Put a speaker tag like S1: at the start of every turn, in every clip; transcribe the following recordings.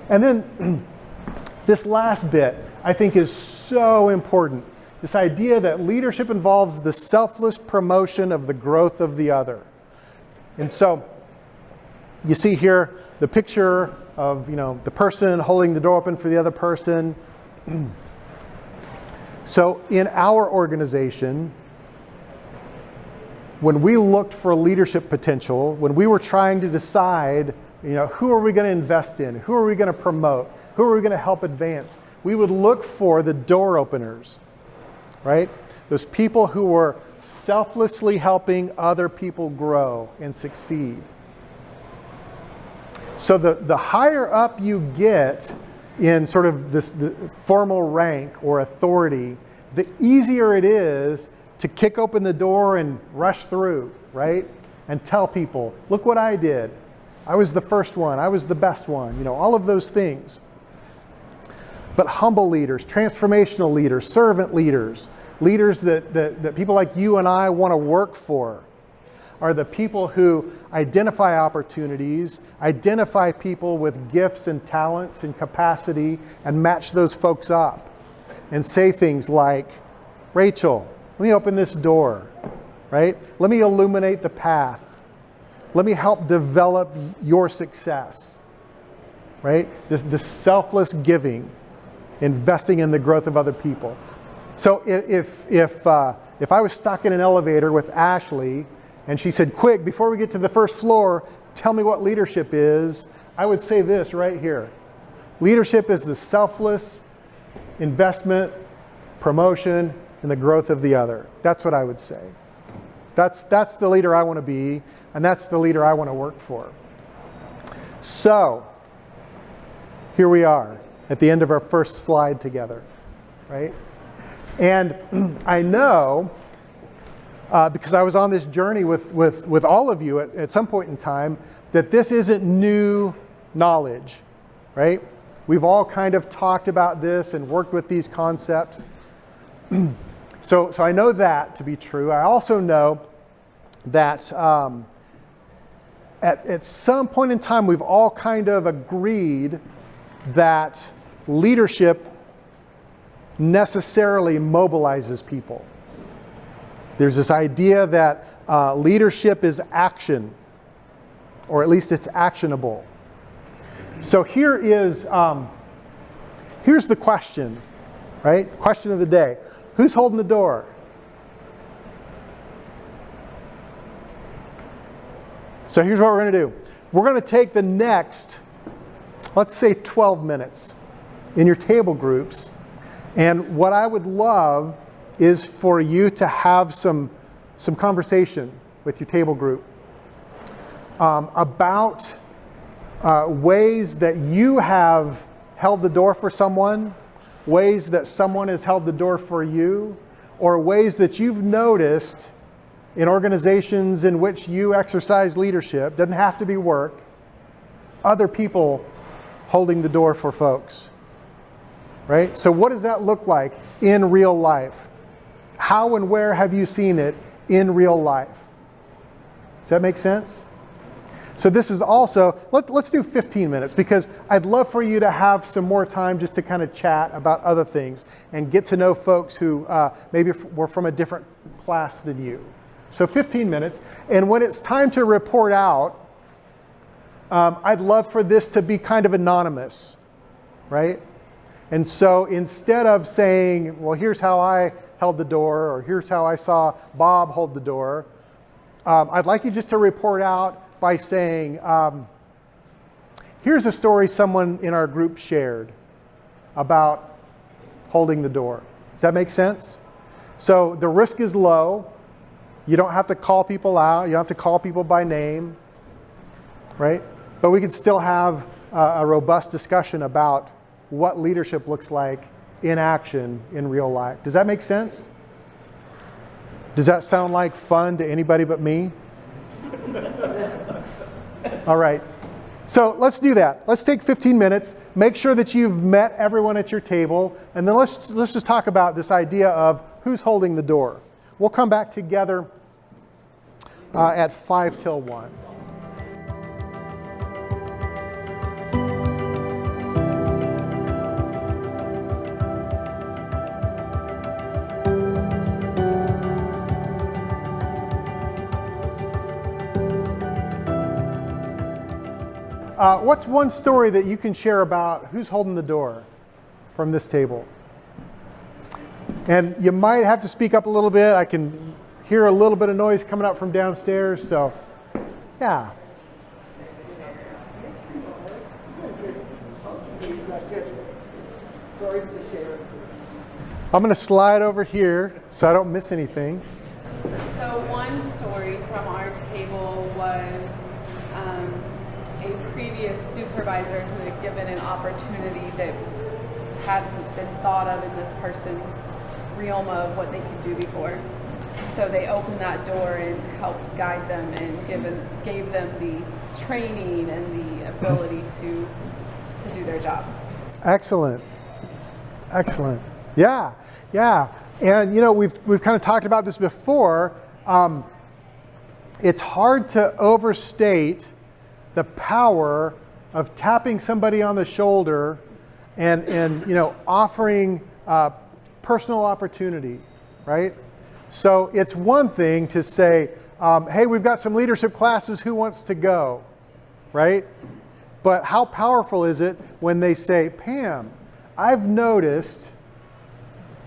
S1: And then this last bit, I think, is so important. This idea that leadership involves the selfless promotion of the growth of the other. And so you see here the picture of, the person holding the door open for the other person. So in our organization, when we looked for leadership potential, when we were trying to decide, who are we going to invest in? Who are we going to promote? Who are we going to help advance? We would look for the door openers, right? Those people who were selflessly helping other people grow and succeed. So the higher up you get in sort of the formal rank or authority, the easier it is to kick open the door and rush through, right? And tell people, look what I did. I was the first one. I was the best one. All of those things. But humble leaders, transformational leaders, servant leaders, leaders that people like you and I want to work for, are the people who identify opportunities, identify people with gifts and talents and capacity, and match those folks up. And say things like, Rachel, let me open this door, right? Let me illuminate the path. Let me help develop your success, right? The selfless giving, investing in the growth of other people. So if I was stuck in an elevator with Ashley and she said, quick, before we get to the first floor, tell me what leadership is, I would say this right here. Leadership is the selfless investment, promotion, and the growth of the other. That's what I would say. That's the leader I want to be, and that's the leader I want to work for. So, here we are at the end of our first slide together, right? And I know, because I was on this journey with all of you at some point in time, that this isn't new knowledge, right? We've all kind of talked about this and worked with these concepts. So I know that to be true. I also know that at some point in time, we've all kind of agreed that leadership necessarily mobilizes people. There's this idea that leadership is action, or at least it's actionable. So here's the question, right? Question of the day. Who's holding the door? So here's what we're going to do. We're going to take the next, let's say 12 minutes in your table groups. And what I would love is for you to have some conversation with your table group about ways that you have held the door for someone, ways that someone has held the door for you, or ways that you've noticed in organizations in which you exercise leadership, doesn't have to be work, other people holding the door for folks, right? So what does that look like in real life? How and where have you seen it in real life? Does that make sense? So this is also, let's do 15 minutes, because I'd love for you to have some more time just to kind of chat about other things and get to know folks who maybe were from a different class than you. So 15 minutes. And when it's time to report out, I'd love for this to be kind of anonymous, right? And so instead of saying, well, here's how I held the door, or here's how I saw Bob hold the door, I'd like you just to report out by saying, here's a story someone in our group shared about holding the door. Does that make sense? So the risk is low. You don't have to call people out. You don't have to call people by name, right? But we can still have a robust discussion about what leadership looks like in action in real life. Does that make sense? Does that sound like fun to anybody but me? All right. So let's do that. Let's take 15 minutes. Make sure that you've met everyone at your table. And then let's just talk about this idea of who's holding the door. We'll come back together at 5 till 1. What's one story that you can share about who's holding the door from this table? And you might have to speak up a little bit. I can hear a little bit of noise coming up from downstairs, so yeah.
S2: Stories to share.
S1: I'm going to slide over here so I don't miss anything.
S3: So one story from our table was a previous supervisor who had given an opportunity that hadn't been thought of in this person's realm of what they could do before. So they opened that door and helped guide them and gave them the training and the ability to do their job.
S1: Excellent. Excellent. Yeah. Yeah. And, you know, we've kind of talked about this before. It's hard to overstate the power of tapping somebody on the shoulder and you know, offering personal opportunity, right? So it's one thing to say, hey, we've got some leadership classes, who wants to go, right? But how powerful is it when they say, Pam, I've noticed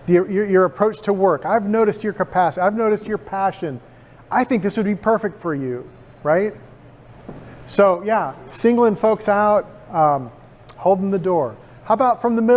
S1: your approach to work. I've noticed your capacity. I've noticed your passion. I think this would be perfect for you, right? So yeah, singling folks out, holding the door. How about from the middle?